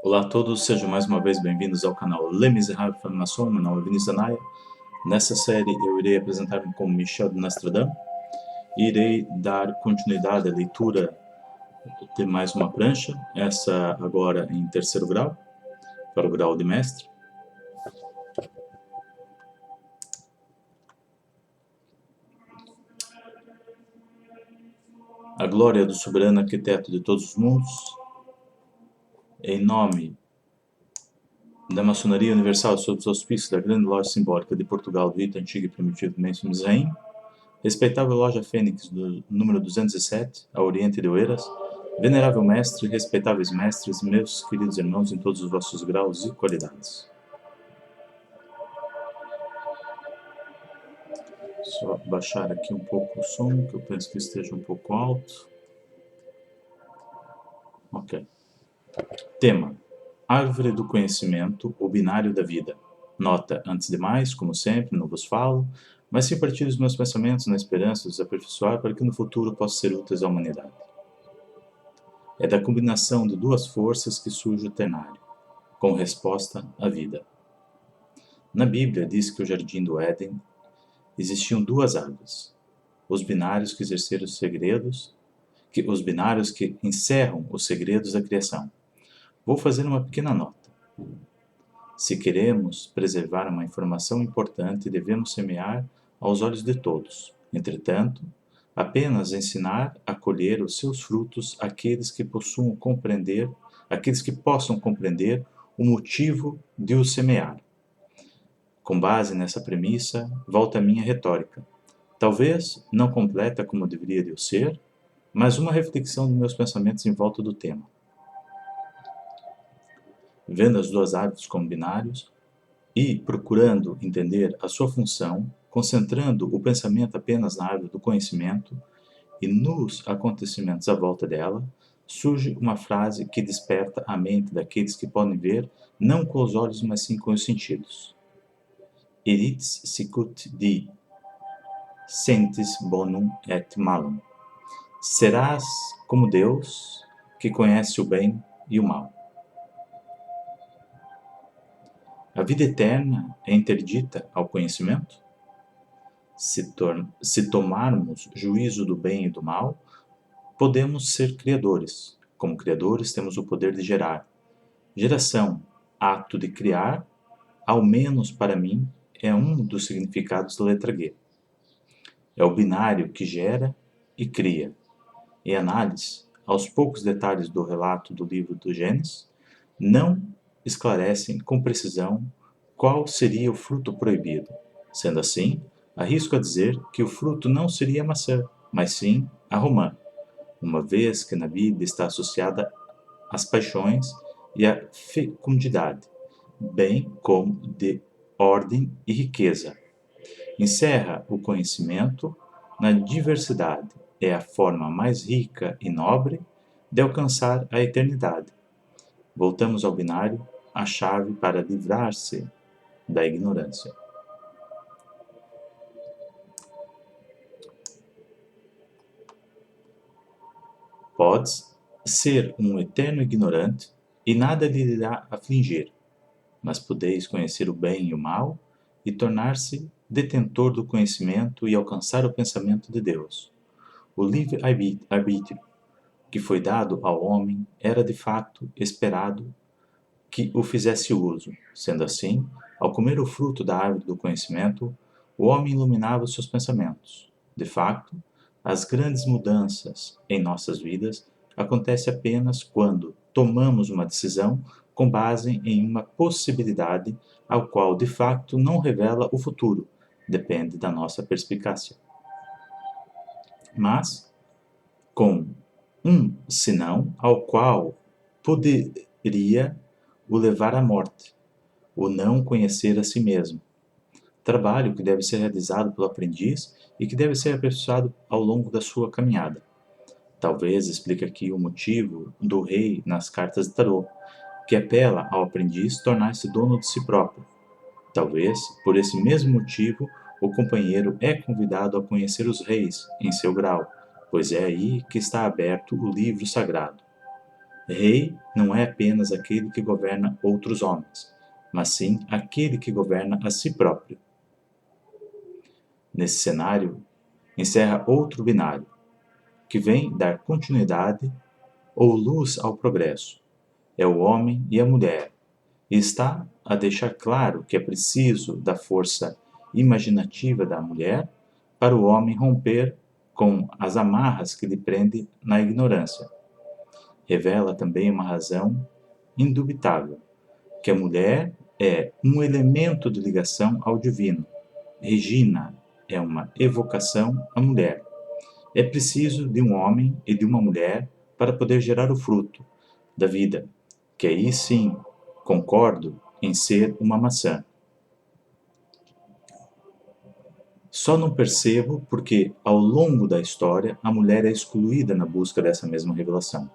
Olá a todos, sejam mais uma vez bem-vindos ao canal Les Misérables Formation. Meu nome é Vinícius Anaya. Nessa série eu irei apresentar-me como Michel de Nostradame e irei dar continuidade à leitura de mais uma prancha, essa agora em terceiro grau, para o grau de mestre. A glória do soberano arquiteto de todos os mundos, em nome da maçonaria universal sob os auspícios da grande loja simbólica de Portugal do rito antigo e primitivo Mestre Mizraim, respeitável loja Fênix do número 207, a oriente de Oeiras, venerável mestre, respeitáveis mestres, meus queridos irmãos em todos os vossos graus e qualidades. Só baixar aqui um pouco o som, que eu penso que esteja um pouco alto. Ok. Tema: Árvore do conhecimento, o binário da vida. Nota: antes de mais, como sempre, não vos falo, mas sim partilho os meus pensamentos na esperança de os aperfeiçoar para que no futuro possam ser úteis à humanidade. É da combinação de duas forças que surge o ternário, com resposta à vida. Na Bíblia diz que no jardim do Éden existiam duas árvores, os binários que exerceram os segredos, os binários que encerram os segredos da criação. Vou fazer uma pequena nota. Se queremos preservar uma informação importante, devemos semear aos olhos de todos. Entretanto, apenas ensinar a colher os seus frutos aqueles que possam compreender o motivo de o semear. Com base nessa premissa, volta a minha retórica. Talvez não completa como deveria de eu ser, mas uma reflexão dos meus pensamentos em volta do tema. Vendo as duas árvores como binários e procurando entender a sua função, concentrando o pensamento apenas na árvore do conhecimento e nos acontecimentos à volta dela, surge uma frase que desperta a mente daqueles que podem ver não com os olhos, mas sim com os sentidos. Eritz sicut di sentis bonum et malum. Serás como Deus, que conhece o bem e o mal. A vida eterna é interdita ao conhecimento? Se tomarmos juízo do bem e do mal, podemos ser criadores. Como criadores, temos o poder de gerar. Geração, ato de criar, ao menos para mim, é um dos significados da letra G. É o binário que gera e cria. Em análise, aos poucos detalhes do relato do livro do Gênesis, não esclarecem com precisão qual seria o fruto proibido. Sendo assim, arrisco a dizer que o fruto não seria a maçã, mas sim a romã, uma vez que na Bíblia está associada às paixões e à fecundidade, bem como de ordem e riqueza. Encerra o conhecimento na diversidade, é a forma mais rica e nobre de alcançar a eternidade. Voltamos ao binário, a chave para livrar-se da ignorância. Podes ser um eterno ignorante e nada lhe irá afligir, mas podeis conhecer o bem e o mal e tornar-se detentor do conhecimento e alcançar o pensamento de Deus. O livre-arbítrio que foi dado ao homem era de facto esperado que o fizesse uso. Sendo assim, ao comer o fruto da árvore do conhecimento, o homem iluminava os seus pensamentos. De facto, as grandes mudanças em nossas vidas acontecem apenas quando tomamos uma decisão com base em uma possibilidade ao qual de facto não revela o futuro, depende da nossa perspicácia. Mas, com um senão ao qual poderia o levar à morte, o não conhecer a si mesmo. Trabalho que deve ser realizado pelo aprendiz e que deve ser aperfeiçoado ao longo da sua caminhada. Talvez explique aqui o motivo do rei nas cartas de tarô, que apela ao aprendiz tornar-se dono de si próprio. Talvez, por esse mesmo motivo, o companheiro é convidado a conhecer os reis em seu grau, pois é aí que está aberto o livro sagrado. Rei não é apenas aquele que governa outros homens, mas sim aquele que governa a si próprio. Nesse cenário, encerra outro binário, que vem dar continuidade ou luz ao progresso. É o homem e a mulher, e está a deixar claro que é preciso da força imaginativa da mulher para o homem romper com as amarras que lhe prende na ignorância. Revela também uma razão indubitável, que a mulher é um elemento de ligação ao divino. Regina é uma evocação à mulher. É preciso de um homem e de uma mulher para poder gerar o fruto da vida, que aí sim concordo em ser uma maçã. Só não percebo porque, ao longo da história, a mulher é excluída na busca dessa mesma revelação.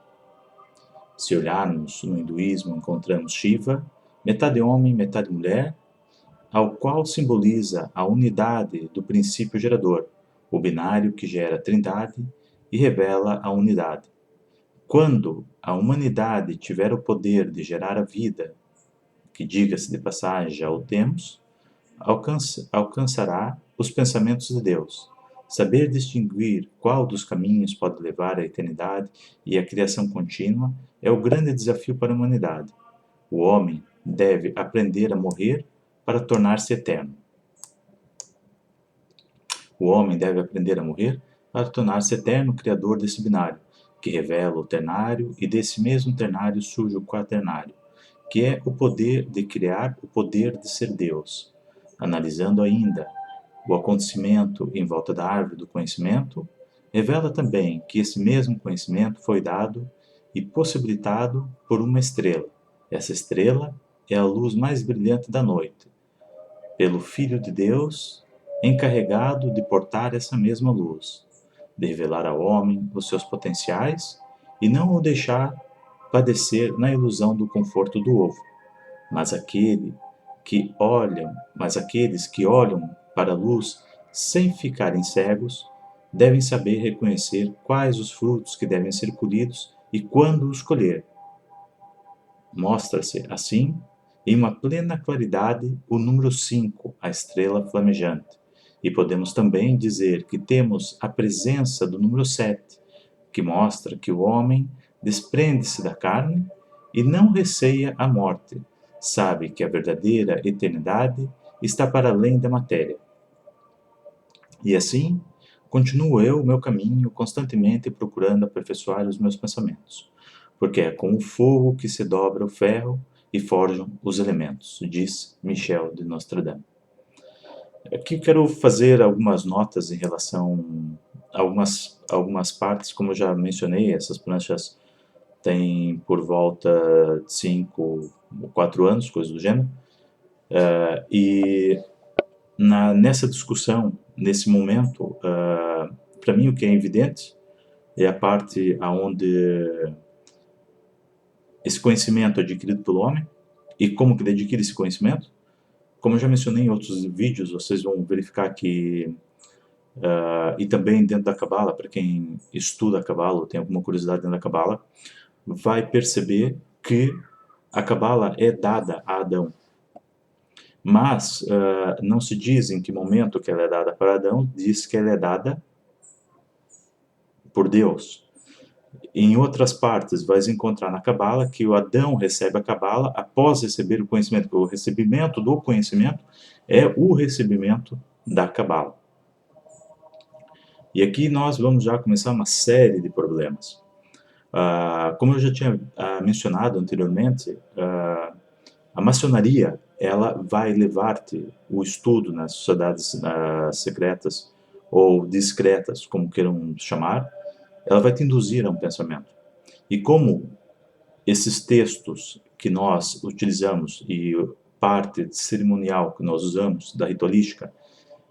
Se olharmos no hinduísmo, encontramos Shiva, metade homem, metade mulher, ao qual simboliza a unidade do princípio gerador, o binário que gera a trindade e revela a unidade. Quando a humanidade tiver o poder de gerar a vida, que diga-se de passagem já o temos, alcançará os pensamentos de Deus. Saber distinguir qual dos caminhos pode levar à eternidade e à criação contínua é o grande desafio para a humanidade. O homem deve aprender a morrer para tornar-se eterno. O homem deve aprender a morrer para tornar-se eterno criador desse binário, que revela o ternário, e desse mesmo ternário surge o quaternário, que é o poder de criar, o poder de ser Deus. Analisando ainda o acontecimento em volta da árvore do conhecimento, revela também que esse mesmo conhecimento foi dado e possibilitado por uma estrela. Essa estrela é a luz mais brilhante da noite, pelo Filho de Deus, encarregado de portar essa mesma luz, de revelar ao homem os seus potenciais e não o deixar padecer na ilusão do conforto do ovo. Mas aqueles que olham para a luz sem ficarem cegos, devem saber reconhecer quais os frutos que devem ser colhidos e quando os colher. Mostra-se, assim, em uma plena claridade o número 5, a estrela flamejante. E podemos também dizer que temos a presença do número 7, que mostra que o homem desprende-se da carne e não receia a morte, sabe que a verdadeira eternidade está para além da matéria. E assim, continuo eu o meu caminho constantemente procurando aperfeiçoar os meus pensamentos, porque é com o fogo que se dobra o ferro e forjam os elementos, diz Michel de Nostradame. Aqui quero fazer algumas notas em relação a algumas partes, como eu já mencionei, essas pranchas têm por volta de 5 ou 4 anos, coisa do gênero, e nessa discussão, nesse momento, para mim o que é evidente é a parte onde esse conhecimento é adquirido pelo homem e como que ele adquire esse conhecimento. Como eu já mencionei em outros vídeos, vocês vão verificar que, e também dentro da Cabala, para quem estuda a Cabala ou tem alguma curiosidade dentro da Cabala, vai perceber que a Cabala é dada a Adão. Mas não se diz em que momento que ela é dada para Adão, diz que ela é dada por Deus. Em outras partes, vais encontrar na Cabala que o Adão recebe a Cabala após receber o conhecimento, porque o recebimento do conhecimento é o recebimento da Cabala. E aqui nós vamos já começar uma série de problemas. Como eu já tinha mencionado anteriormente, a maçonaria ela vai levar-te o estudo nas sociedades secretas ou discretas, como queiram chamar, ela vai te induzir a um pensamento. E como esses textos que nós utilizamos e parte cerimonial que nós usamos da ritualística,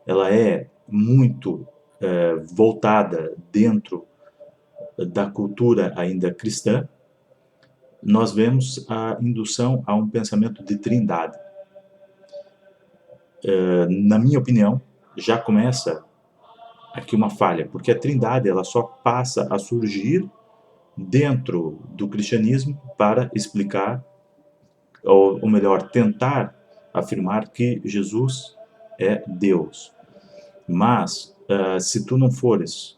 ela é muito voltada dentro da cultura ainda cristã, nós vemos a indução a um pensamento de trindade. Na minha opinião, já começa aqui uma falha, porque a trindade ela só passa a surgir dentro do cristianismo para explicar, ou melhor, tentar afirmar que Jesus é Deus. Mas, se tu não fores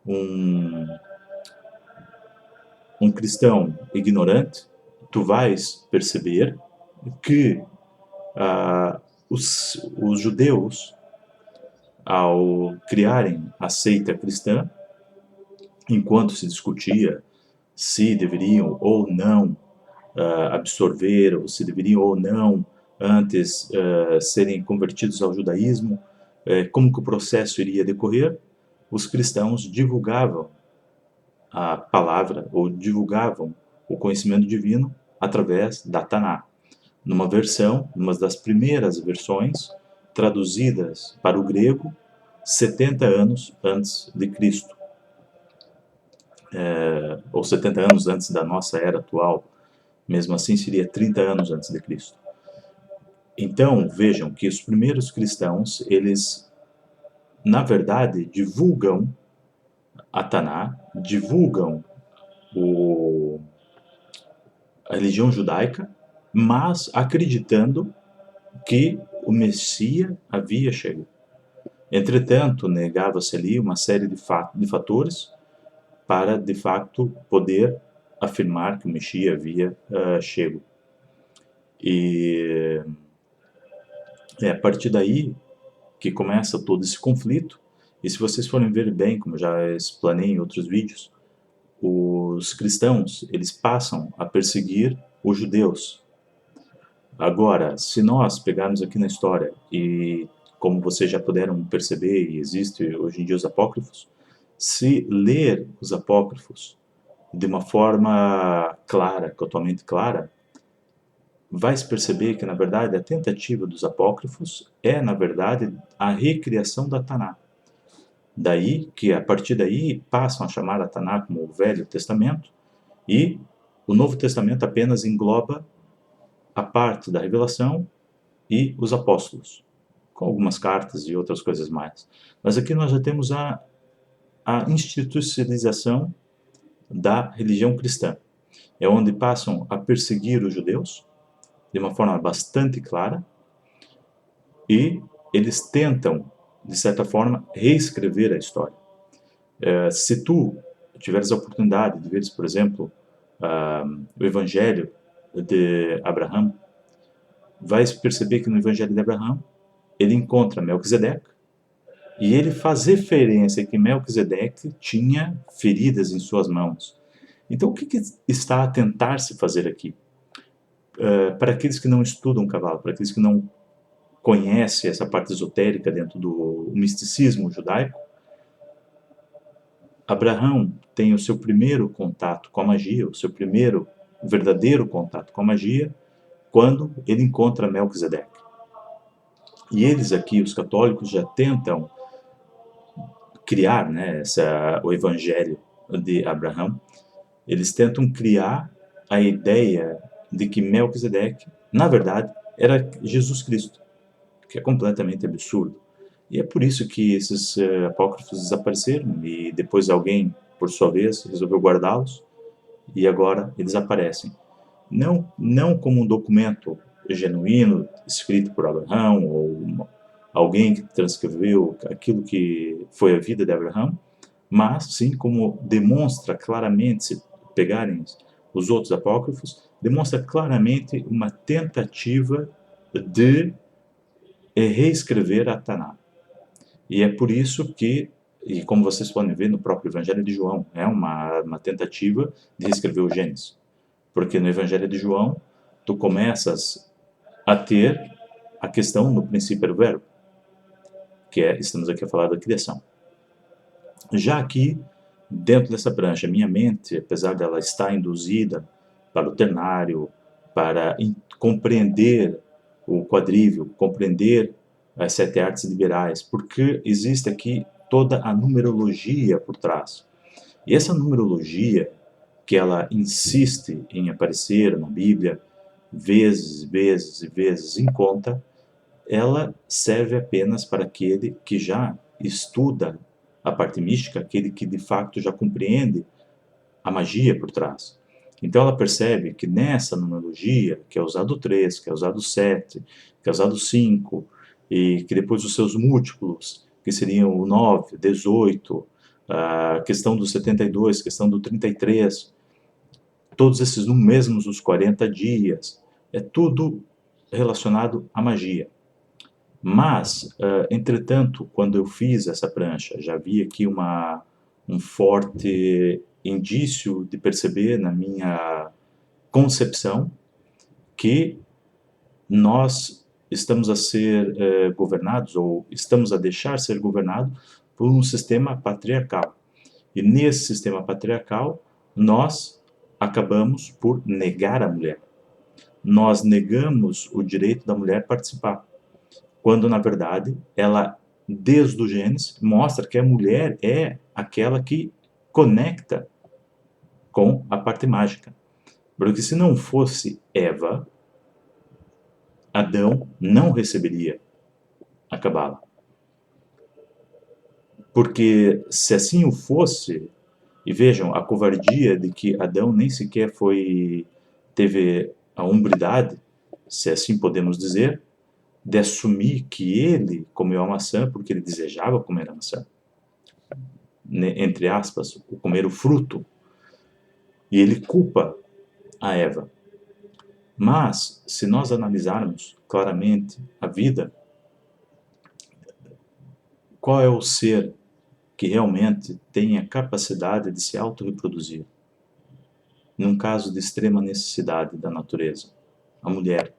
um, um cristão ignorante, tu vais perceber que os judeus, ao criarem a seita cristã, enquanto se discutia se deveriam ou não absorver, ou se deveriam ou não antes serem convertidos ao judaísmo, como que o processo iria decorrer, os cristãos divulgavam a palavra, ou divulgavam o conhecimento divino através da Taná, numa das primeiras versões traduzidas para o grego 70 anos antes de Cristo, ou 70 anos antes da nossa era atual, mesmo assim seria 30 anos antes de Cristo. Então, vejam que os primeiros cristãos, eles, na verdade, divulgam a Taná, divulgam a religião judaica, mas acreditando que o Messias havia chegado. Entretanto, negava-se ali uma série de fatores para, de fato, poder afirmar que o Messias havia chegado. E é a partir daí que começa todo esse conflito. E se vocês forem ver bem, como já explanei em outros vídeos, os cristãos, eles passam a perseguir os judeus. Agora, se nós pegarmos aqui na história, e como vocês já puderam perceber, e existe hoje em dia os apócrifos, se ler os apócrifos de uma forma clara, totalmente clara, vai se perceber que, na verdade, a tentativa dos apócrifos é, na verdade, a recriação da Taná. Daí que, a partir daí, passam a chamar a Taná como o Velho Testamento, e o Novo Testamento apenas engloba a parte da revelação e os apóstolos, com algumas cartas e outras coisas mais. Mas aqui nós já temos a institucionalização da religião cristã. É onde passam a perseguir os judeus, de uma forma bastante clara, e eles tentam, de certa forma, reescrever a história. Se tu tiveres a oportunidade de ver, por exemplo, o Evangelho de Abraão, vais perceber que no Evangelho de Abraão ele encontra Melquisedeque, e ele faz referência que Melquisedeque tinha feridas em suas mãos. Então, o que está a tentar se fazer aqui? Para aqueles que não estudam cavalo, para aqueles que não conhecem essa parte esotérica dentro do misticismo judaico, Abraão tem o seu primeiro contato com a magia, o seu primeiro verdadeiro contato com a magia, quando ele encontra Melquisedeque. E eles aqui, os católicos, já tentam criar, né, o Evangelho de Abraão. Eles tentam criar a ideia de que Melquisedeque, na verdade, era Jesus Cristo, que é completamente absurdo. E é por isso que esses apócrifos desapareceram, e depois alguém, por sua vez, resolveu guardá-los, e agora eles aparecem. Não como um documento genuíno, escrito por Abraão, ou alguém que transcreveu aquilo que foi a vida de Abraão, mas sim como demonstra claramente, se pegarem os outros apócrifos, demonstra claramente uma tentativa de reescrever a Taná. E é por isso que, e como vocês podem ver no próprio Evangelho de João, é uma tentativa de reescrever o Gênesis. Porque no Evangelho de João, tu começas a ter a questão no princípio era o verbo, que estamos aqui a falar da criação. Já aqui, dentro dessa brancha, minha mente, apesar dela estar induzida para o ternário, para compreender o quadrívio, compreender as 7 artes liberais, porque existe aqui toda a numerologia por trás. E essa numerologia, que ela insiste em aparecer na Bíblia vezes, vezes e vezes em conta, ela serve apenas para aquele que já estuda a parte mística, aquele que de fato já compreende a magia por trás. Então ela percebe que nessa numerologia, que é usado 3, que é usado 7, que é usado 5, e que depois os seus múltiplos, que seriam o 9, 18, a questão do 72, questão do 33, todos esses no mesmos os 40 dias, é tudo relacionado à magia. Mas, entretanto, quando eu fiz essa prancha, já vi aqui um forte indício de perceber na minha concepção que nós estamos a ser governados, ou estamos a deixar ser governado por um sistema patriarcal. E nesse sistema patriarcal, nós acabamos por negar a mulher. Nós negamos o direito da mulher participar, quando na verdade ela, desde o Gênesis, mostra que a mulher é aquela que conecta com a parte mágica. Porque se não fosse Eva, Adão não receberia a Cabala. Porque se assim o fosse, e vejam a covardia de que Adão nem sequer teve a hombridade, se assim podemos dizer, de assumir que ele comeu a maçã porque ele desejava comer a maçã. Entre aspas, comer o fruto. E ele culpa a Eva. Mas, se nós analisarmos claramente a vida, qual é o ser que realmente tem a capacidade de se autorreproduzir? Num caso de extrema necessidade da natureza, a mulher.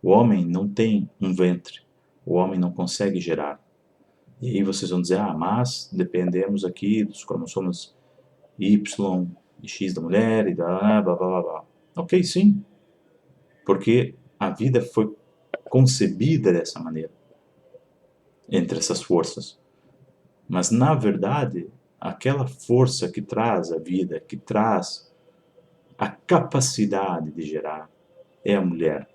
O homem não tem um ventre, o homem não consegue gerar. E aí vocês vão dizer, mas dependemos aqui dos cromossomos Y e X da mulher e blá, blá, blá, blá. Ok, sim, porque a vida foi concebida dessa maneira, entre essas forças. Mas, na verdade, aquela força que traz a vida, que traz a capacidade de gerar, é a mulher.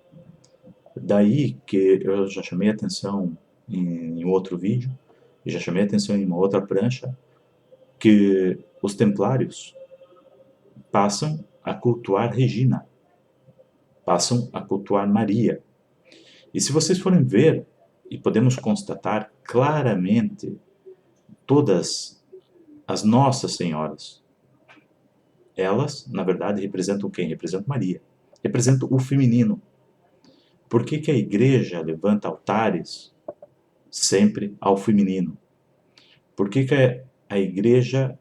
Daí que eu já chamei a atenção em outro vídeo, e já chamei a atenção em uma outra prancha, que os templários passam a cultuar Regina, passam a cultuar Maria. E se vocês forem ver, e podemos constatar claramente, todas as Nossas Senhoras, elas, na verdade, representam quem? Representam Maria. Representam o feminino. Por que que a igreja levanta altares sempre ao feminino? Por que que a igreja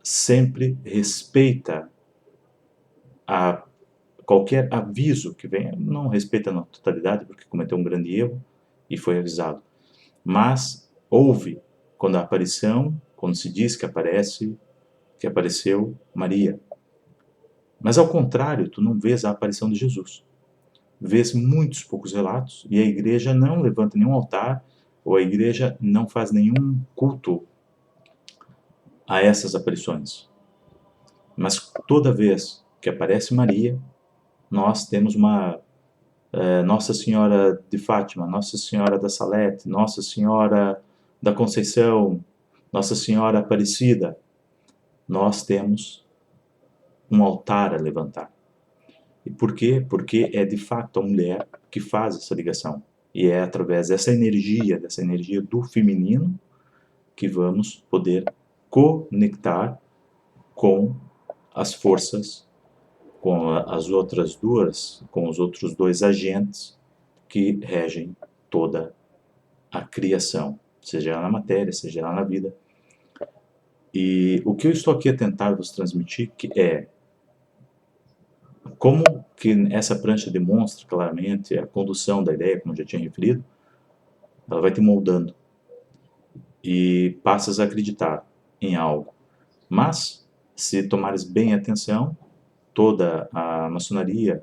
sempre respeita qualquer aviso que venha? Não respeita na totalidade, porque cometeu um grande erro e foi avisado. Mas houve, quando a aparição, quando se diz que apareceu Maria. Mas ao contrário, tu não vês a aparição de Jesus. Vês muitos poucos relatos e a igreja não levanta nenhum altar ou a igreja não faz nenhum culto a essas aparições. Mas toda vez que aparece Maria, nós temos uma Nossa Senhora de Fátima, Nossa Senhora da Salete, Nossa Senhora da Conceição, Nossa Senhora Aparecida. Nós temos um altar a levantar. E por quê? Porque é de fato a mulher que faz essa ligação. E é através dessa energia do feminino, que vamos poder conectar com as forças, com as outras duas, com os outros dois agentes que regem toda a criação, seja ela na matéria, seja ela na vida. E o que eu estou aqui a tentar vos transmitir é como que essa prancha demonstra claramente a condução da ideia, como eu já tinha referido, ela vai te moldando e passas a acreditar em algo. Mas, se tomares bem atenção, toda a maçonaria,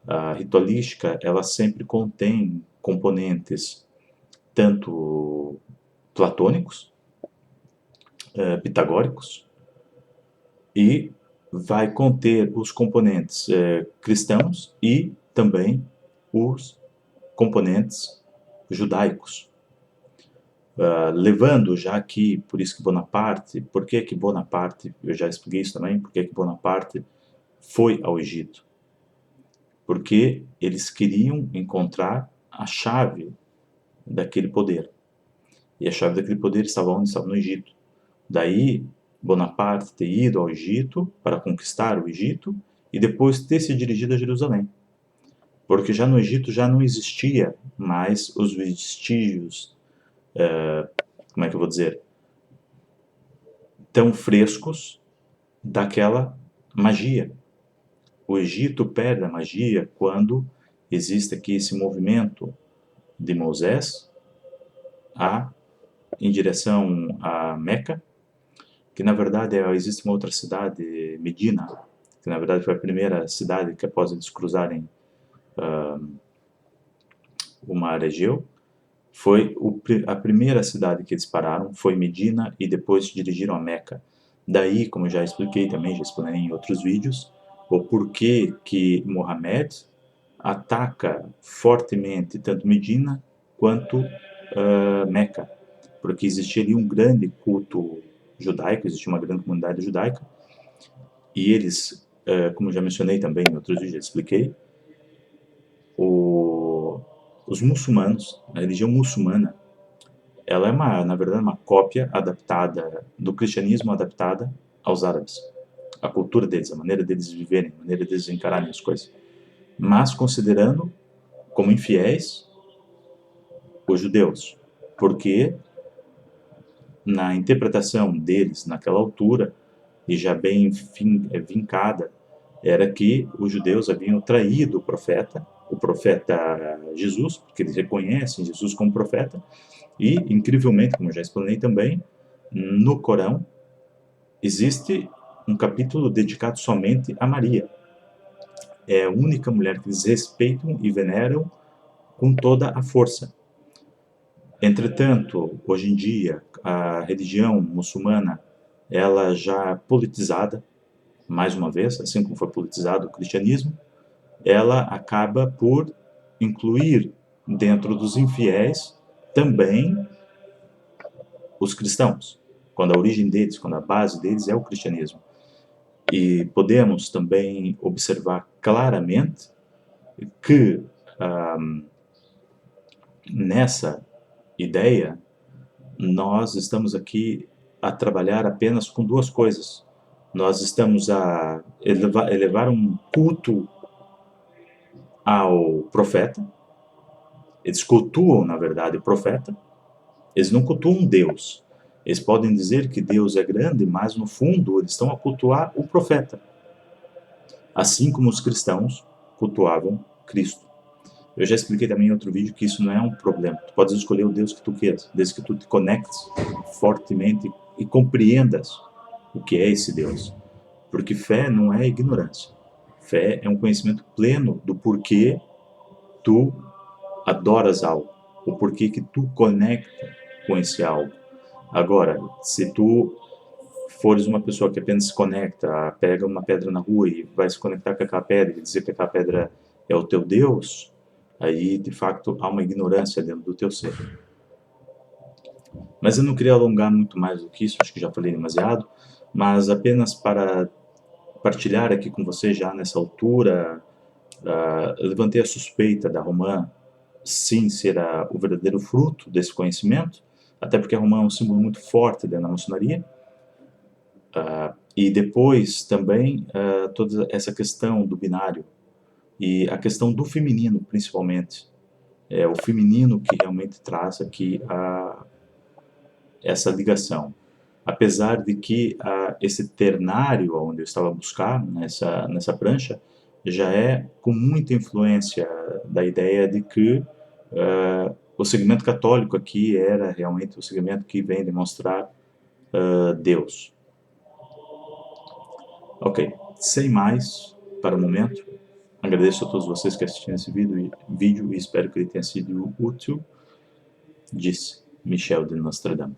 a ritualística, ela sempre contém componentes tanto platônicos, pitagóricos, e vai conter os componentes cristãos e também os componentes judaicos. levando já aqui, por isso que Bonaparte, por que Bonaparte, eu já expliquei isso também, por que Bonaparte foi ao Egito? Porque eles queriam encontrar a chave daquele poder. E a chave daquele poder estava onde? Estava no Egito. Daí, Bonaparte ter ido ao Egito para conquistar o Egito e depois ter se dirigido a Jerusalém. Porque já no Egito já não existia mais os vestígios, como é que eu vou dizer, tão frescos daquela magia. O Egito perde a magia quando existe aqui esse movimento de Moisés em direção a Meca, que na verdade existe uma outra cidade, Medina, que na verdade foi a primeira cidade que após eles cruzarem o mar Egeu, foi a primeira cidade que eles pararam, foi Medina, e depois se dirigiram a Meca. Daí, como eu já expliquei também, já expliquei em outros vídeos, o porquê que Mohammed ataca fortemente tanto Medina quanto Meca, porque existia ali um grande culto judaico, existia uma grande comunidade judaica, e eles, como eu já mencionei também em outros vídeos, já expliquei, os muçulmanos, a religião muçulmana, ela é na verdade, uma cópia adaptada do cristianismo, adaptada aos árabes. A cultura deles, a maneira deles viverem, a maneira deles encararem as coisas. Mas considerando como infiéis os judeus. Porque na interpretação deles, naquela altura, e já bem vincada, era que os judeus haviam traído o profeta Jesus, porque eles reconhecem Jesus como profeta, e, incrivelmente, como eu já explanei também, no Corão existe um capítulo dedicado somente a Maria. É a única mulher que eles respeitam e veneram com toda a força. Entretanto, hoje em dia, a religião muçulmana, ela já politizada, mais uma vez, assim como foi politizado o cristianismo, ela acaba por incluir dentro dos infiéis também os cristãos, quando a origem deles, quando a base deles é o cristianismo. E podemos também observar claramente que nessa ideia nós estamos aqui a trabalhar apenas com duas coisas. Nós estamos a elevar um culto ao profeta. Eles cultuam, na verdade, o profeta. Eles não cultuam Deus. Eles podem dizer que Deus é grande, mas no fundo eles estão a cultuar o profeta. Assim como os cristãos cultuavam Cristo. Eu já expliquei também em outro vídeo que isso não é um problema. Tu podes escolher o Deus que tu queiras, desde que tu te conectes fortemente e compreendas o que é esse Deus. Porque fé não é ignorância. Fé é um conhecimento pleno do porquê tu adoras algo, o porquê que tu conecta com esse algo. Agora, se tu fores uma pessoa que apenas se conecta, pega uma pedra na rua e vai se conectar com aquela pedra e dizer que aquela pedra é o teu Deus, aí de fato há uma ignorância dentro do teu ser. Mas eu não queria alongar muito mais do que isso, acho que já falei demasiado, mas apenas para partilhar aqui com você já nessa altura, levantei a suspeita da Romã sim ser o verdadeiro fruto desse conhecimento, até porque a Romã é um símbolo muito forte dentro da maçonaria, e depois também toda essa questão do binário e a questão do feminino, principalmente. É o feminino que realmente traz aqui essa ligação. Apesar de que esse ternário onde eu estava a buscar, nessa prancha, já é com muita influência da ideia de que o segmento católico aqui era realmente o segmento que vem demonstrar Deus. Ok, sem mais para o momento, agradeço a todos vocês que assistiram esse vídeo e espero que ele tenha sido útil, disse Michel de Nostradamo.